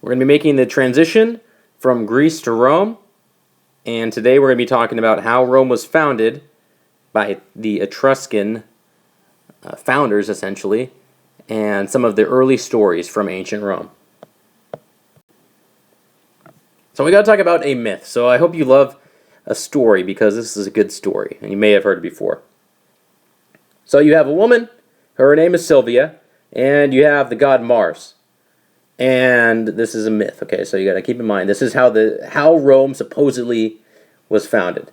We're going to be making the transition from Greece to Rome, and today we're going to be talking about how Rome was founded by the Etruscan founders, essentially, and some of the early stories from ancient Rome. So we got to talk about a myth. So I hope you love a story because this is a good story, and you may have heard it before. So you have a woman, her name is Sylvia, and you have the god Mars. And this is a myth, okay? So you got to keep in mind, this is how Rome supposedly was founded.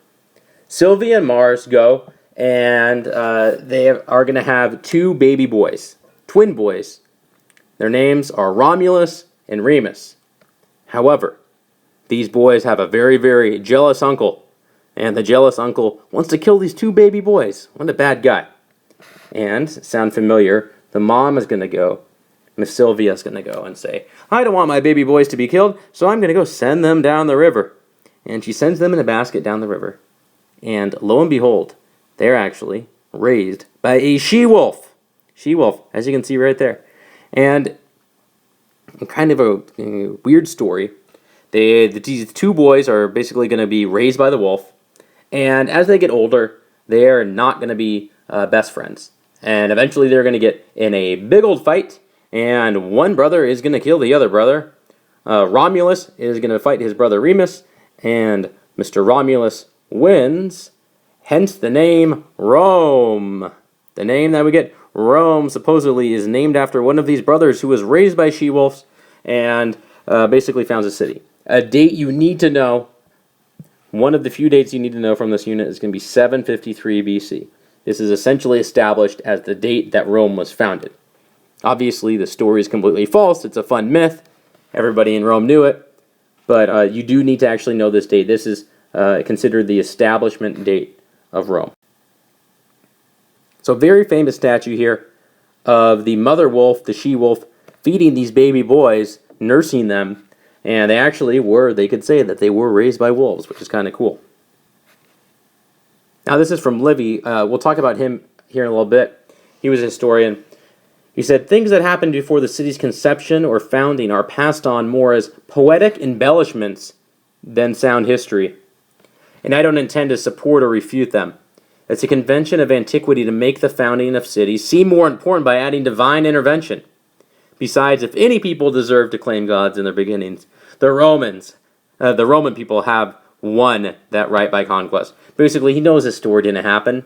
Sylvia and Mars go, and they are going to have two baby boys, twin boys. Their names are Romulus and Remus. However, these boys have a very, very jealous uncle, and the jealous uncle wants to kill these two baby boys. What a bad guy. And, sound familiar, the mom is going to go, Miss Sylvia is going to go and say, I don't want my baby boys to be killed, so I'm going to go send them down the river. And she sends them in a basket down the river. And lo and behold, they're actually raised by a she-wolf. She-wolf, as you can see right there. And kind of a weird story. These two boys are basically going to be raised by the wolf. And as they get older, they are not going to be best friends. And eventually they're going to get in a big old fight. And one brother is going to kill the other brother. Romulus is going to fight his brother Remus, and Mr. Romulus wins, hence the name Rome. The name that we get, Rome, supposedly is named after one of these brothers who was raised by she-wolves and basically founds a city. A date you need to know, one of the few dates you need to know from this unit is going to be 753 BC. This is essentially established as the date that Rome was founded. Obviously, the story is completely false. It's a fun myth. Everybody in Rome knew it. But you do need to actually know this date. This is considered the establishment date of Rome. So, very famous statue here of the mother wolf, the she-wolf, feeding these baby boys, nursing them. And they actually were, they could say that they were raised by wolves, which is kind of cool. Now, this is from Libby. We'll talk about him here in a little bit. He was a historian. He said, things that happened before the city's conception or founding are passed on more as poetic embellishments than sound history. And I don't intend to support or refute them. It's a convention of antiquity to make the founding of cities seem more important by adding divine intervention. Besides, if any people deserve to claim gods in their beginnings, the Roman people have won that right by conquest. Basically, he knows this story didn't happen,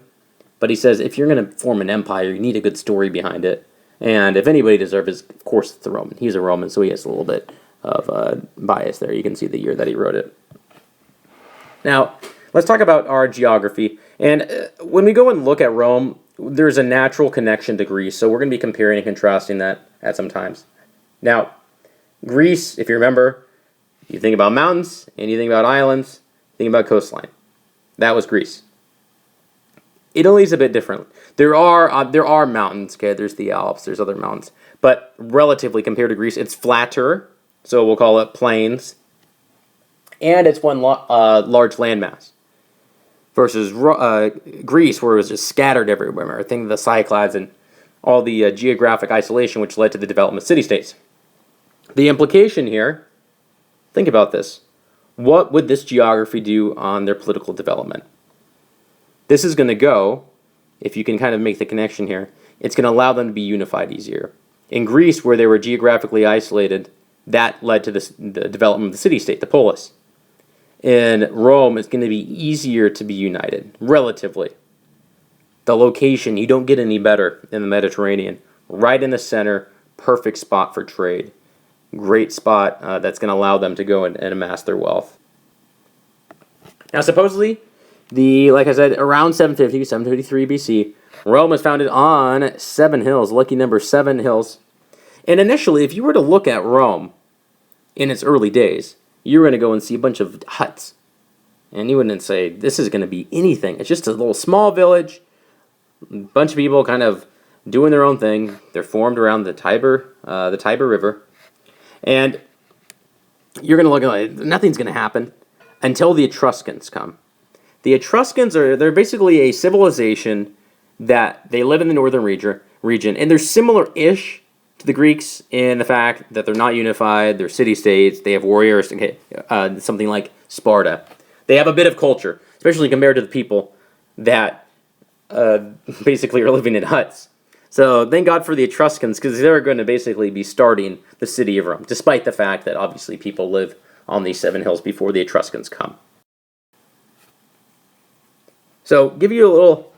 but he says if you're going to form an empire, you need a good story behind it. And if anybody deserves it, of course, it's the Roman. He's a Roman, so he has a little bit of bias there. You can see the year that he wrote it. Now, let's talk about our geography. And when we go and look at Rome, there's a natural connection to Greece. So we're going to be comparing and contrasting that at some times. Now, Greece, if you remember, you think about mountains, and you think about islands, you think about coastline. That was Greece. Italy's a bit different. There are mountains, okay? There's the Alps, there's other mountains. But relatively, compared to Greece, it's flatter, so we'll call it plains. And it's one large landmass. Versus Greece, where it was just scattered everywhere. Think of the Cyclades and all the geographic isolation, which led to the development of city-states. The implication here, think about this. What would this geography do on their political development? This is going to go, if you can kind of make the connection here, it's going to allow them to be unified easier. In Greece, where they were geographically isolated, that led to the development of the city-state, the polis. In Rome, it's going to be easier to be united, relatively. The location, you don't get any better in the Mediterranean. Right in the center, perfect spot for trade. Great spot that's going to allow them to go and amass their wealth. Now, supposedly, like I said, around 750, 753 BC, Rome was founded on 7 hills, lucky number 7 hills. And initially, if you were to look at Rome in its early days, you were going to go and see a bunch of huts. And you wouldn't say, this is going to be anything. It's just a little small village, a bunch of people kind of doing their own thing. They're formed around the Tiber River. And you're going to look at nothing's going to happen until the Etruscans come. The Etruscans they're basically a civilization that they live in the northern region, and they're similar-ish to the Greeks in the fact that they're not unified, they're city-states, they have warriors, something like Sparta. They have a bit of culture, especially compared to the people that basically are living in huts. So thank God for the Etruscans, because they're going to basically be starting the city of Rome, despite the fact that obviously people live on these 7 hills before the Etruscans come. So give you a little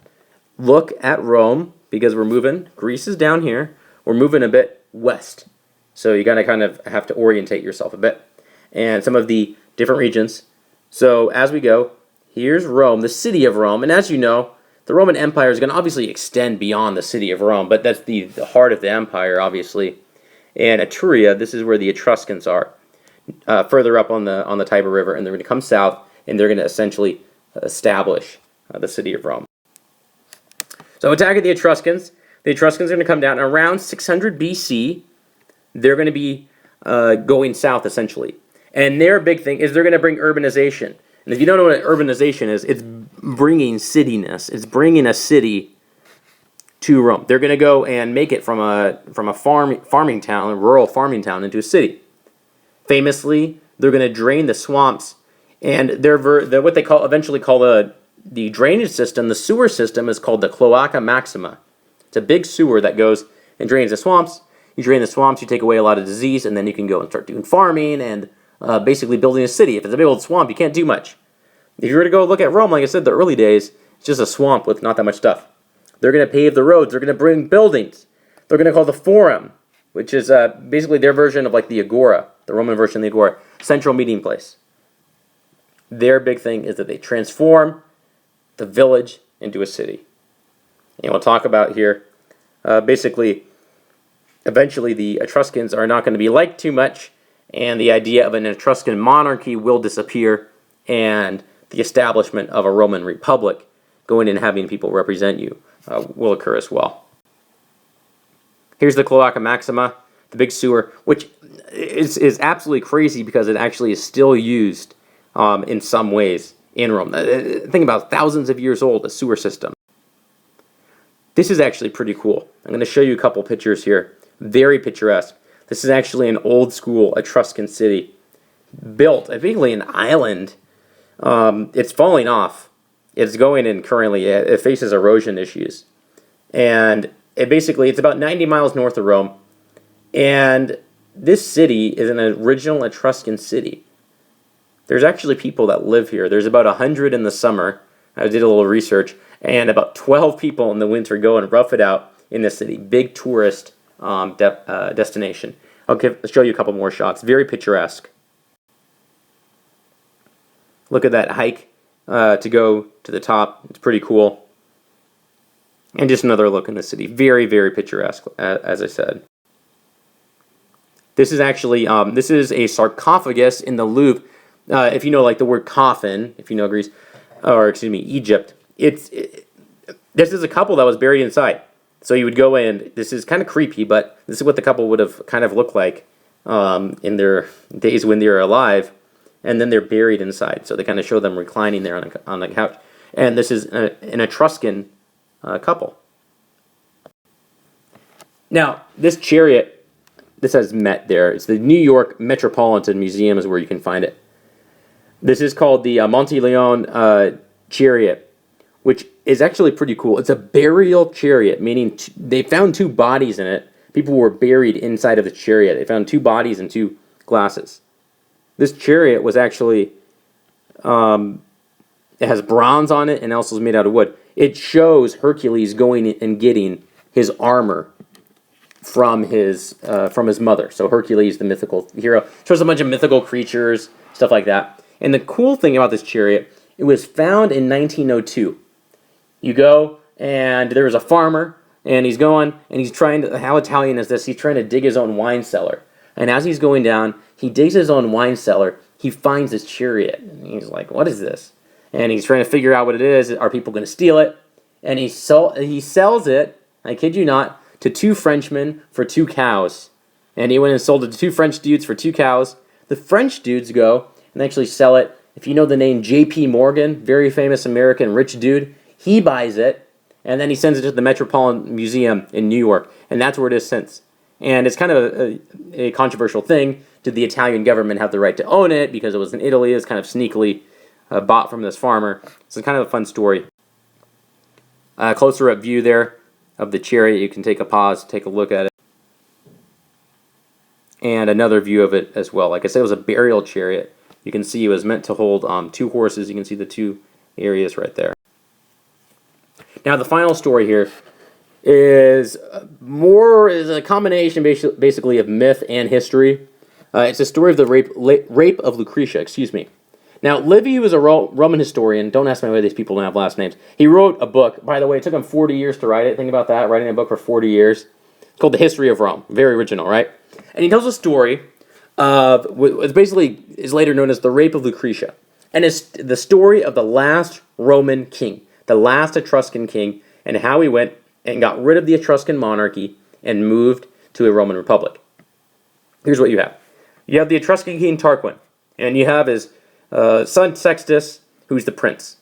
look at Rome, because we're moving. Greece is down here. We're moving a bit west. So you gotta kind of have to orientate yourself a bit. And some of the different regions. So as we go, here's Rome, the city of Rome. And as you know, the Roman Empire is going to obviously extend beyond the city of Rome, but that's the heart of the empire, obviously. And Etruria, this is where the Etruscans are, further up on the Tiber River, and they're going to come south, and they're going to essentially establish the city of Rome. So attacking the Etruscans. The Etruscans are going to come down around 600 BC. They're going to be going south, essentially. And their big thing is they're going to bring urbanization. And if you don't know what urbanization is, it's bringing cityness. It's bringing a city to Rome. They're going to go and make it from a farming town, a rural farming town, into a city. Famously, they're going to drain the swamps, and they're what they eventually call the drainage system, the sewer system, is called the Cloaca Maxima. It's a big sewer that goes and drains the swamps. You drain the swamps, you take away a lot of disease, and then you can go and start doing farming and basically building a city. If it's a big old swamp, you can't do much. If you were to go look at Rome, like I said, the early days, it's just a swamp with not that much stuff. They're going to pave the roads. They're going to bring buildings. They're going to call the Forum, which is basically their version of like the Agora, the Roman version of the Agora, central meeting place. Their big thing is that they transform the village into a city. And we'll talk about here, basically, eventually the Etruscans are not going to be liked too much, and the idea of an Etruscan monarchy will disappear, and the establishment of a Roman Republic, going and having people represent you, will occur as well. Here's the Cloaca Maxima, the big sewer, which is absolutely crazy because it actually is still used in some ways in Rome. Think about thousands of years old, a sewer system. This is actually pretty cool. I'm going to show you a couple pictures here. Very picturesque. This is actually an old school Etruscan city built, basically an island. It's falling off. It's going in currently. It faces erosion issues. And it's about 90 miles north of Rome. And this city is an original Etruscan city. There's actually people that live here. There's about 100 in the summer. I did a little research. And about 12 people in the winter go and rough it out in this city. Big tourist destination. I'll show you a couple more shots. Very picturesque. Look at that hike to go to the top. It's pretty cool. And just another look in the city. Very, very picturesque, as I said. This is actually, this is a sarcophagus in the Louvre. If you know, like the word coffin, if you know Greece, or excuse me, Egypt, this is a couple that was buried inside. So you would go in, this is kind of creepy, but this is what the couple would have kind of looked like in their days when they were alive. And then they're buried inside. So they kind of show them reclining there on the couch. And this is an Etruscan couple. Now, this chariot, this has Met there. It's the New York Metropolitan Museum is where you can find it. This is called the Monte Leone chariot, which is actually pretty cool. It's a burial chariot, meaning they found 2 bodies in it. People were buried inside of the chariot. They found 2 bodies and 2 glasses. This chariot was actually, it has bronze on it and also is made out of wood. It shows Hercules going and getting his armor from his mother. So Hercules, the mythical hero, shows a bunch of mythical creatures, stuff like that. And the cool thing about this chariot, it was found in 1902. You go, and there was a farmer, and he's going, and he's trying to, how Italian is this? He's trying to dig his own wine cellar. And as he's going down, he digs his own wine cellar. He finds this chariot. And he's like, what is this? And he's trying to figure out what it is. Are people going to steal it? And he sells it, I kid you not, to 2 Frenchmen for 2 cows. And he went and sold it to 2 French dudes for 2 cows. The French dudes go and actually sell it. If you know the name J.P. Morgan, very famous American rich dude, he buys it. And then he sends it to the Metropolitan Museum in New York. And that's where it is since. And it's kind of a controversial thing. Did the Italian government have the right to own it because it was in Italy? It's kind of sneakily bought from this farmer. It's kind of a fun story. Closer up view there of the chariot. You can take a pause, take a look at it. And another view of it as well. Like I said, it was a burial chariot. You can see it was meant to hold 2 horses. You can see the 2 areas right there. Now the final story here is a combination basically of myth and history. It's a story of the rape of Lucretia. Excuse me. Now Livy was a Roman historian. Don't ask me why these people don't have last names. He wrote a book. By the way, it took him 40 years to write it. Think about that, writing a book for 40 years. It's called The History of Rome. Very original, right? And he tells a story of what basically is later known as the rape of Lucretia. And it's the story of the last Roman king, the last Etruscan king, and how he went and got rid of the Etruscan monarchy and moved to a Roman republic. Here's what you have. You have the Etruscan king Tarquin, and you have his son Sextus, who's the prince.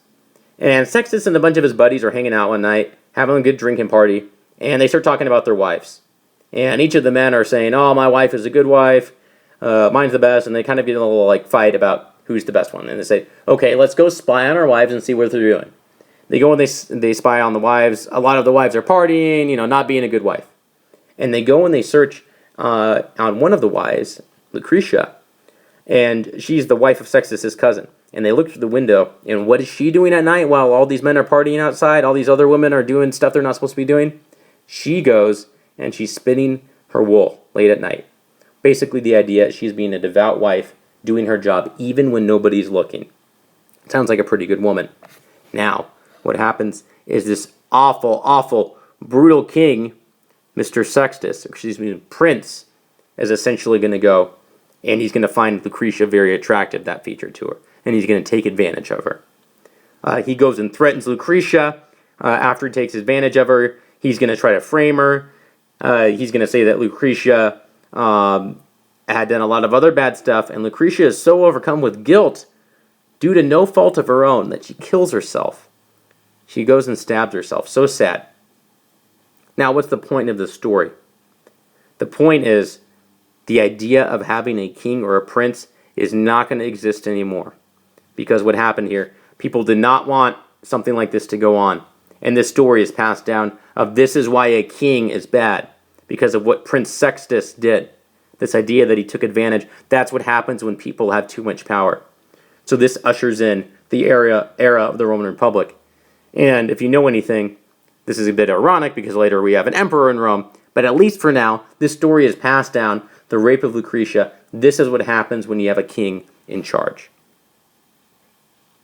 And Sextus and a bunch of his buddies are hanging out one night, having a good drinking party, and they start talking about their wives. And each of the men are saying, oh, my wife is a good wife, mine's the best, and they kind of get in a little fight about who's the best one. And they say, okay, let's go spy on our wives and see what they're doing. They go and they spy on the wives. A lot of the wives are partying, not being a good wife. And they go and they search on one of the wives, Lucretia, and she's the wife of Sextus's cousin. And they look through the window, and what is she doing at night while all these men are partying outside? All these other women are doing stuff they're not supposed to be doing. She goes and she's spinning her wool late at night. Basically, the idea is she's being a devout wife, doing her job even when nobody's looking. Sounds like a pretty good woman. Now, what happens is this awful, awful, brutal king, Mr. Sextus, Prince, is essentially going to go, and he's going to find Lucretia very attractive, that feature to her, and he's going to take advantage of her. He goes and threatens Lucretia. After he takes advantage of her, he's going to try to frame her. He's going to say that Lucretia had done a lot of other bad stuff, and Lucretia is so overcome with guilt due to no fault of her own that she kills herself. She goes and stabs herself. So sad. Now, what's the point of the story? The point is the idea of having a king or a prince is not going to exist anymore. Because what happened here, people did not want something like this to go on. And this story is passed down of this is why a king is bad. Because of what Prince Sextus did. This idea that he took advantage. That's what happens when people have too much power. So this ushers in the era of the Roman Republic. And if you know anything, this is a bit ironic because later we have an emperor in Rome. But at least for now, this story is passed down. The rape of Lucretia. This is what happens when you have a king in charge.